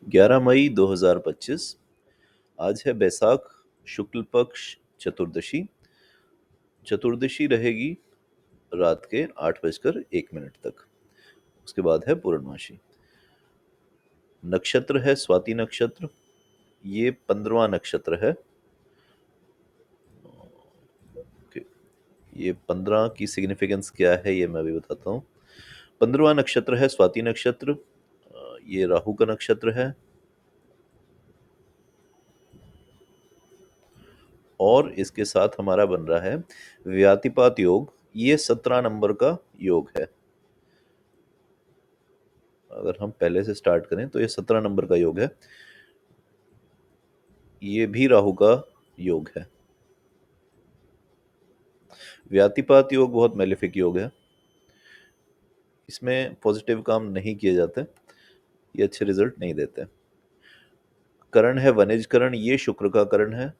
11 मई 2025। आज है बैसाख शुक्ल पक्ष चतुर्दशी। चतुर्दशी रहेगी रात के 8:01 तक। उसके बाद है पूर्णमासी। नक्षत्र है स्वाति नक्षत्र। ये 15वां नक्षत्र है। ये 15 की सिग्निफिकेंस क्या है ये मैं अभी बताता हूँ। 15वां नक्षत्र है स्वाति नक्षत्र। ये राहु का नक्षत्र है और इसके साथ हमारा बन रहा है व्यातिपात योग। ये 17 नंबर का योग है। अगर हम पहले से स्टार्ट करें तो ये 17 नंबर का योग है। ये भी राहु का योग है। व्यातिपात योग बहुत मेलेफिक योग है। इसमें पॉजिटिव काम नहीं किए जाते, ये अच्छे रिजल्ट नहीं देते। करण है वनिज करण। ये शुक्र का करण है।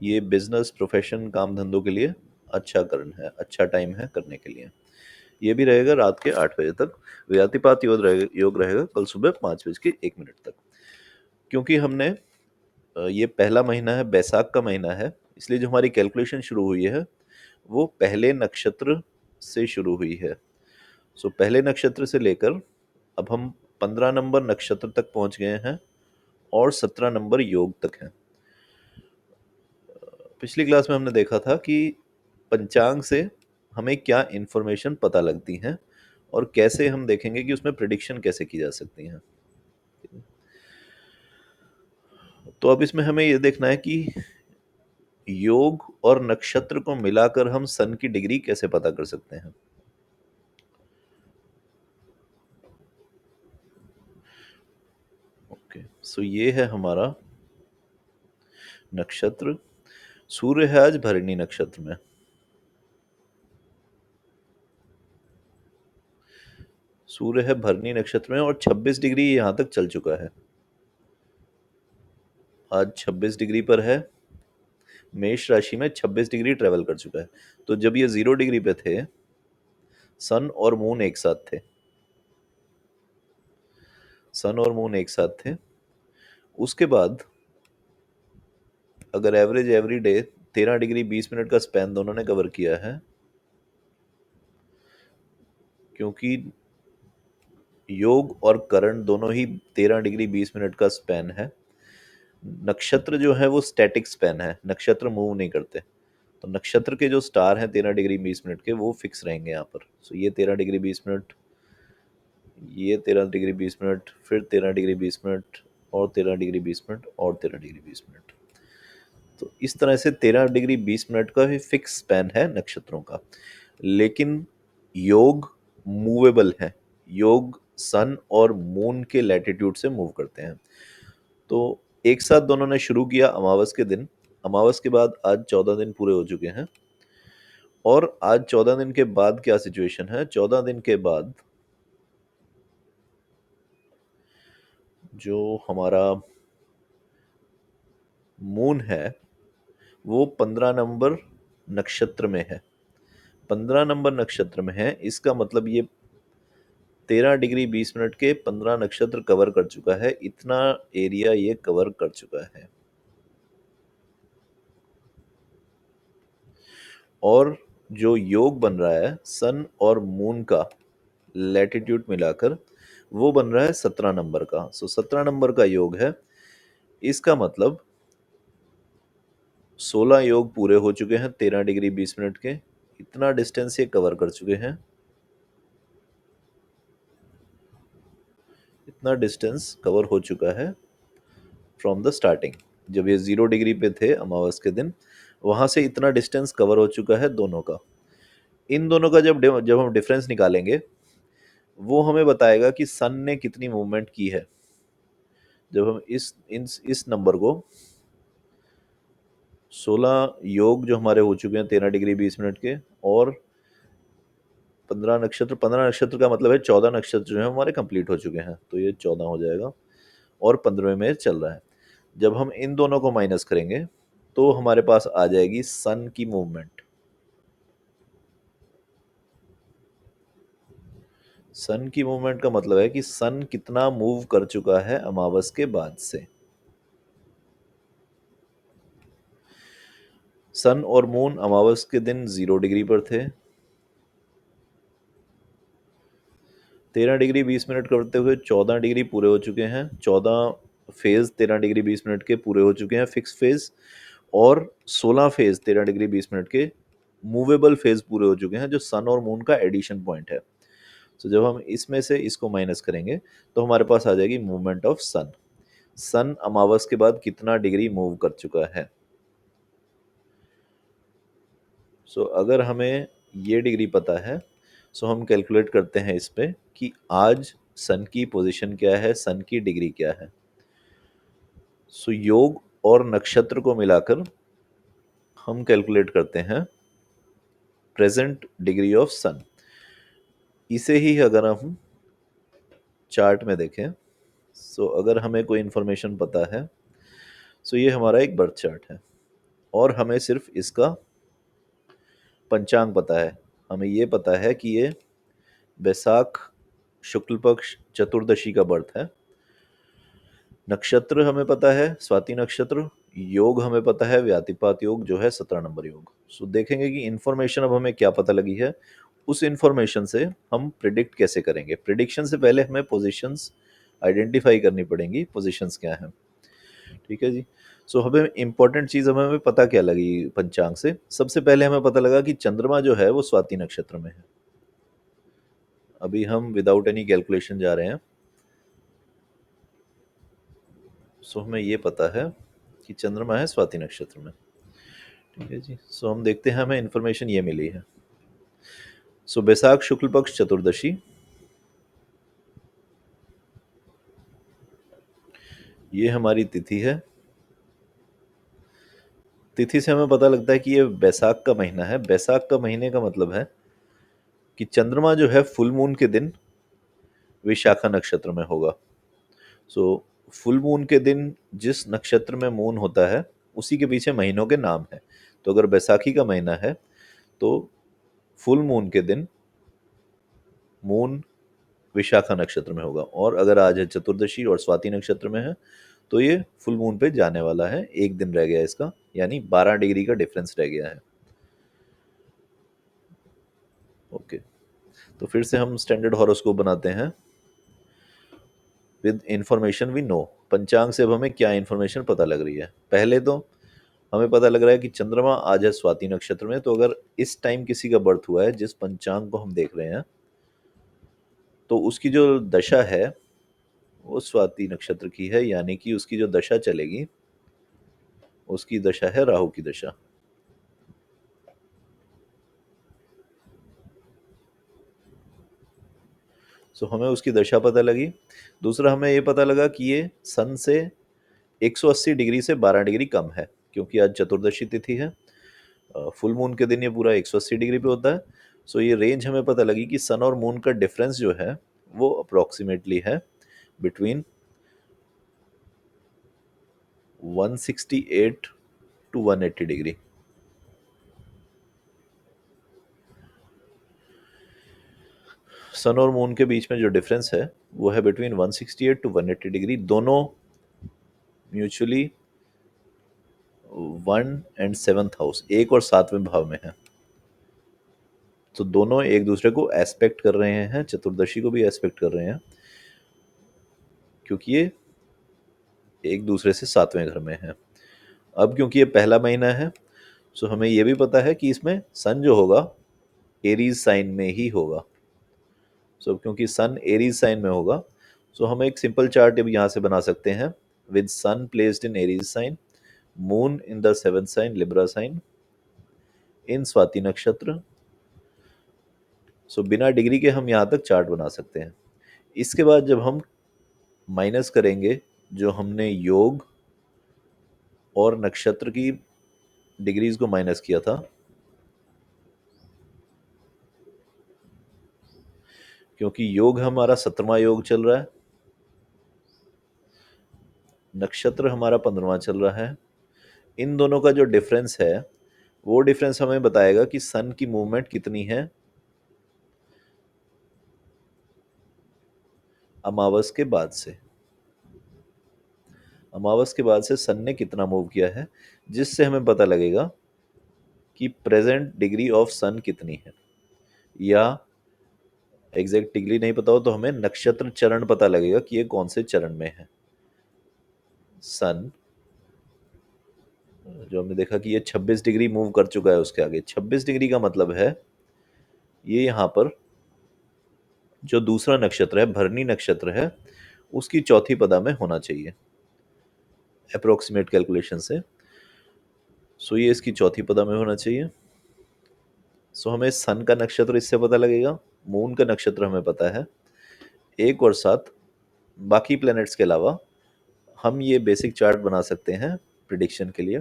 ये बिजनेस प्रोफेशन काम धंधों के लिए अच्छा करण है, अच्छा टाइम है करने के लिए। ये भी रहेगा रात के 8 बजे तक। व्यातिपात योग रहेगा कल सुबह 5:01 तक। क्योंकि हमने ये पहला महीना है, बैसाख का महीना है, इसलिए जो हमारी कैलकुलेशन शुरू हुई है वो पहले नक्षत्र से शुरू हुई है। सो पहले नक्षत्र से लेकर अब हम 15 नंबर नक्षत्र तक पहुंच गए हैं और 17 नंबर योग तक हैं। पिछली क्लास में हमने देखा था कि पंचांग से हमें क्या इंफॉर्मेशन पता लगती हैं और कैसे हम देखेंगे कि उसमें प्रिडिक्शन कैसे की जा सकती हैं। तो अब इसमें हमें ये देखना है कि योग और नक्षत्र को मिलाकर हम सन की डिग्री कैसे पता कर सकते हैं। ओके, सो ये है हमारा नक्षत्र। सूर्य है आज भरणी नक्षत्र में। सूर्य है भरणी नक्षत्र में और 26 डिग्री यहां तक चल चुका है। आज 26 डिग्री पर है। मेष राशि में 26 डिग्री ट्रेवल कर चुका है। तो जब ये 0 डिग्री पे थे, सन और मून एक साथ थे। सन और मून एक साथ थे। उसके बाद अगर average every day 13 degree 20 minute का स्पैन दोनों ने कवर किया है, क्योंकि योग और करण दोनों ही 13 डिग्री 20 मिनट का स्पैन है। नक्षत्र जो है वो स्टैटिक स्पैन है, नक्षत्र मूव नहीं करते। तो नक्षत्र के जो स्टार हैं 13 डिग्री 20 मिनट के, वो फिक्स रहेंगे यहाँ पर। सो ये 13 डिग्री 20 मिनट, ये 13 डिग्री 20 मिनट, फिर 13 डिग्री 20 मिनट और 13 डिग्री 20 मिनट और 13 डिग्री 20 मिनट। तो इस तरह से 13 डिग्री 20 मिनट का ही फिक्स स्पैन है नक्षत्रों का। लेकिन योग मूवेबल है। योग सन और मून के लैटिट्यूड से मूव करते हैं। तो एक साथ दोनों ने शुरू किया अमावस के दिन। अमावस के बाद आज 14 दिन पूरे हो चुके हैं। और आज 14 दिन के बाद क्या सिचुएशन है? 14 दिन के बाद जो हमारा मून है वो 15 नंबर नक्षत्र में है। 15 नंबर नक्षत्र में है, इसका मतलब ये 13 डिग्री 20 मिनट के 15 नक्षत्र कवर कर चुका है। इतना एरिया ये कवर कर चुका है। और जो योग बन रहा है सन और मून का लैटिट्यूड मिलाकर, वो बन रहा है 17 नंबर का। सो 17 नंबर का योग है। इसका मतलब 16 योग पूरे हो चुके हैं 13 डिग्री 20 मिनट के। इतना डिस्टेंस ये कवर कर चुके हैं। इतना डिस्टेंस कवर हो चुका है फ्रॉम द स्टार्टिंग। जब ये 0 डिग्री पे थे अमावस के दिन, वहां से इतना डिस्टेंस कवर हो चुका है दोनों का। इन दोनों का जब हम डिफरेंस निकालेंगे, वो हमें बताएगा कि सन ने कितनी मूवमेंट की है। जब हम इस नंबर को 16 योग जो हमारे हो चुके हैं 13 डिग्री 20 मिनट के, और 15 नक्षत्र का मतलब है 14 नक्षत्र जो है हमारे कंप्लीट हो चुके हैं, तो ये 14 हो जाएगा और 15वें में चल रहा है। जब हम इन दोनों को माइनस करेंगे तो हमारे पास आ जाएगी सन की मूवमेंट। सन की मूवमेंट का मतलब है कि सन कितना मूव कर चुका है अमावस के बाद से। सन और मून अमावस के दिन 0 डिग्री पर थे। 13 डिग्री 20 मिनट करते हुए 14 डिग्री पूरे हो चुके हैं। 14 फेज 13 डिग्री 20 मिनट के पूरे हो चुके हैं, फिक्स फेज। और 16 फेज 13 डिग्री 20 मिनट के मूवेबल फेज पूरे हो चुके हैं, जो सन और मून का एडिशन पॉइंट है। तो जब हम इसमें से इसको माइनस करेंगे तो हमारे पास आ जाएगी मूवमेंट ऑफ सन। सन अमावस के बाद कितना डिग्री मूव कर चुका है। सो अगर हमें ये डिग्री पता है, सो हम कैलकुलेट करते हैं इस पे कि आज सन की पोजीशन क्या है, सन की डिग्री क्या है। सो योग और नक्षत्र को मिलाकर हम कैलकुलेट करते हैं प्रेजेंट डिग्री ऑफ सन। इसे ही अगर हम चार्ट में देखें, सो अगर हमें कोई इंफॉर्मेशन पता है, सो ये हमारा एक बर्थ चार्ट है और हमें सिर्फ इसका पंचांग पता है। हमें ये पता है कि ये बैसाख शुक्ल पक्ष चतुर्दशी का बर्थ है। नक्षत्र हमें पता है स्वाति नक्षत्र। योग हमें पता है व्यातिपात योग, जो है 17 नंबर योग। सो देखेंगे कि इन्फॉर्मेशन अब हमें क्या पता लगी है, उस इन्फॉर्मेशन से हम प्रिडिक्ट कैसे करेंगे। प्रिडिक्शन से पहले हमें पोजीशंस आइडेंटिफाई करनी पड़ेंगी, पोजीशंस क्या हैं। ठीक है जी। सो हमें इंपॉर्टेंट चीज़ हमें पता क्या लगी पंचांग से। सबसे पहले हमें पता लगा कि चंद्रमा जो है वो स्वाति नक्षत्र में है। अभी हम विदाउट एनी कैलकुलेशन जा रहे हैं। सो हमें ये पता है कि चंद्रमा है स्वाति नक्षत्र में। ठीक है जी। सो हम देखते हैं, हमें इंफॉर्मेशन ये मिली है। सो बैसाख शुक्ल पक्ष चतुर्दशी, ये हमारी तिथि है। तिथि से हमें पता लगता है कि ये बैसाख का महीना है। बैसाख का महीने का मतलब है कि चंद्रमा जो है फुल मून के दिन विशाखा नक्षत्र में होगा। सो फुल मून के दिन जिस नक्षत्र में मून होता है उसी के पीछे महीनों के नाम है। तो अगर बैसाखी का महीना है तो फुल मून के दिन मून विशाखा नक्षत्र में होगा। और अगर आज है चतुर्दशी और स्वाति नक्षत्र में है तो ये फुल मून पे जाने वाला है। एक दिन रह गया इसका, यानी 12 डिग्री का डिफरेंस रह गया है। ओके, तो फिर से हम स्टैंडर्ड हॉरोस्कोप बनाते हैं विद इंफॉर्मेशन वी नो। पंचांग से अब हमें क्या इंफॉर्मेशन पता लग रही है। पहले तो हमें पता लग रहा है कि चंद्रमा आज है स्वाति नक्षत्र में। तो अगर इस टाइम किसी का बर्थ हुआ है जिस पंचांग को हम देख रहे हैं, तो उसकी जो दशा है वो स्वाति नक्षत्र की है, यानी कि उसकी जो दशा चलेगी उसकी दशा है राहु की दशा। सो हमें उसकी दशा पता लगी। दूसरा हमें ये पता लगा कि ये सन से 180 डिग्री से 12 डिग्री कम है, क्योंकि आज चतुर्दशी तिथि है। फुल मून के दिन ये पूरा 180 डिग्री पे होता है। सो ये रेंज हमें पता लगी कि सन और मून का डिफरेंस जो है वो अप्रोक्सीमेटली है बिटवीन 168 टू 180 डिग्री। सन और मून के बीच में जो डिफरेंस है वो है बिटवीन 168 टू 180 डिग्री। दोनों म्यूचुअली 1 एंड 7th हाउस, 1 और 7वें भाव में है। तो दोनों एक दूसरे को एस्पेक्ट कर रहे हैं, चतुर्दशी को भी एस्पेक्ट कर रहे हैं, क्योंकि ये एक दूसरे से 7वें घर में है। अब क्योंकि ये पहला महीना है, सो हमें ये भी पता है कि इसमें सन जो होगा एरीज साइन में ही होगा। सो क्योंकि सन एरीज साइन में होगा, सो हम एक सिंपल चार्ट अब यहाँ से बना सकते हैं with sun placed in Aries sign, moon in the 7th sign Libra sign, in Swati nakshatra. So बिना डिग्री के हम यहाँ तक चार्ट बना सकते हैं। इसके बाद जब हम माइनस करेंगे जो हमने योग और नक्षत्र की डिग्रीज को माइनस किया था, क्योंकि योग हमारा 17वां योग चल रहा है, नक्षत्र हमारा 15वां चल रहा है। इन दोनों का जो डिफरेंस है वो डिफरेंस हमें बताएगा कि सन की मूवमेंट कितनी है अमावस के बाद से, अमावस के बाद से सन ने कितना मूव किया है, जिससे हमें पता लगेगा कि प्रेजेंट डिग्री ऑफ सन कितनी है। या एग्जैक्ट डिग्री नहीं पता हो तो हमें नक्षत्र चरण पता लगेगा कि ये कौन से चरण में है। सन जो हमने देखा कि ये 26 डिग्री मूव कर चुका है, उसके आगे 26 डिग्री का मतलब है ये यहाँ पर जो दूसरा नक्षत्र है, भरणी नक्षत्र है, उसकी चौथी पदा में होना चाहिए अप्रोक्सीमेट कैलकुलेशन से। सो ये इसकी चौथी पदा में होना चाहिए। सो हमें सन का नक्षत्र इससे पता लगेगा, मून का नक्षत्र हमें पता है, एक और साथ बाकी प्लैनेट्स के अलावा हम ये बेसिक चार्ट बना सकते हैं प्रिडिक्शन के लिए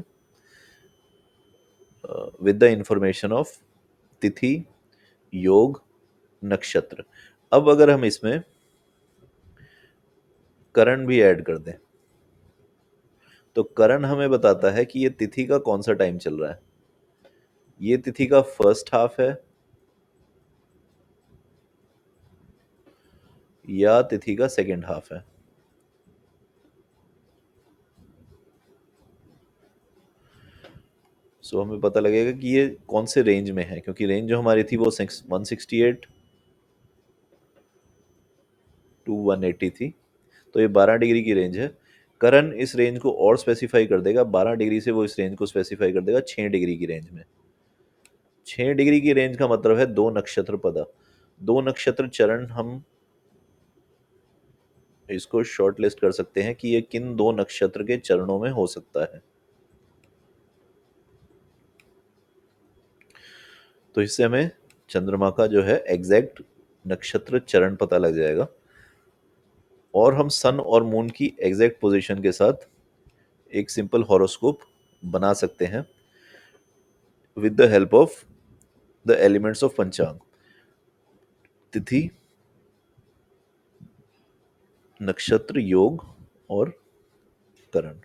विद द इंफॉर्मेशन ऑफ तिथि, योग, नक्षत्र। अब अगर हम इसमें करण भी ऐड कर दें तो करण हमें बताता है कि ये तिथि का कौन सा टाइम चल रहा है। ये तिथि का फर्स्ट हाफ है या तिथि का सेकेंड हाफ है। सो हमें पता लगेगा कि ये कौन से रेंज में है, क्योंकि रेंज जो हमारी थी वो 168 टू 180 थी, तो ये 12 डिग्री की रेंज है। करण इस रेंज को और स्पेसिफाई कर देगा, 12 डिग्री से वो इस रेंज को स्पेसिफाई कर देगा 6 डिग्री की रेंज में। 6 डिग्री की रेंज का मतलब है दो नक्षत्र पदा, दो नक्षत्र चरण। हम इसको शॉर्ट लिस्ट कर सकते हैं कि ये किन दो नक्षत्र के चरणों में हो सकता है। तो इससे हमें चंद्रमा का जो है एग्जैक्ट नक्षत्र चरण पता लग जाएगा, और हम सन और मून की एग्जैक्ट पोजीशन के साथ एक सिंपल हॉरोस्कोप बना सकते हैं with the help of the elements of पंचांग, तिथि, नक्षत्र, योग और करण।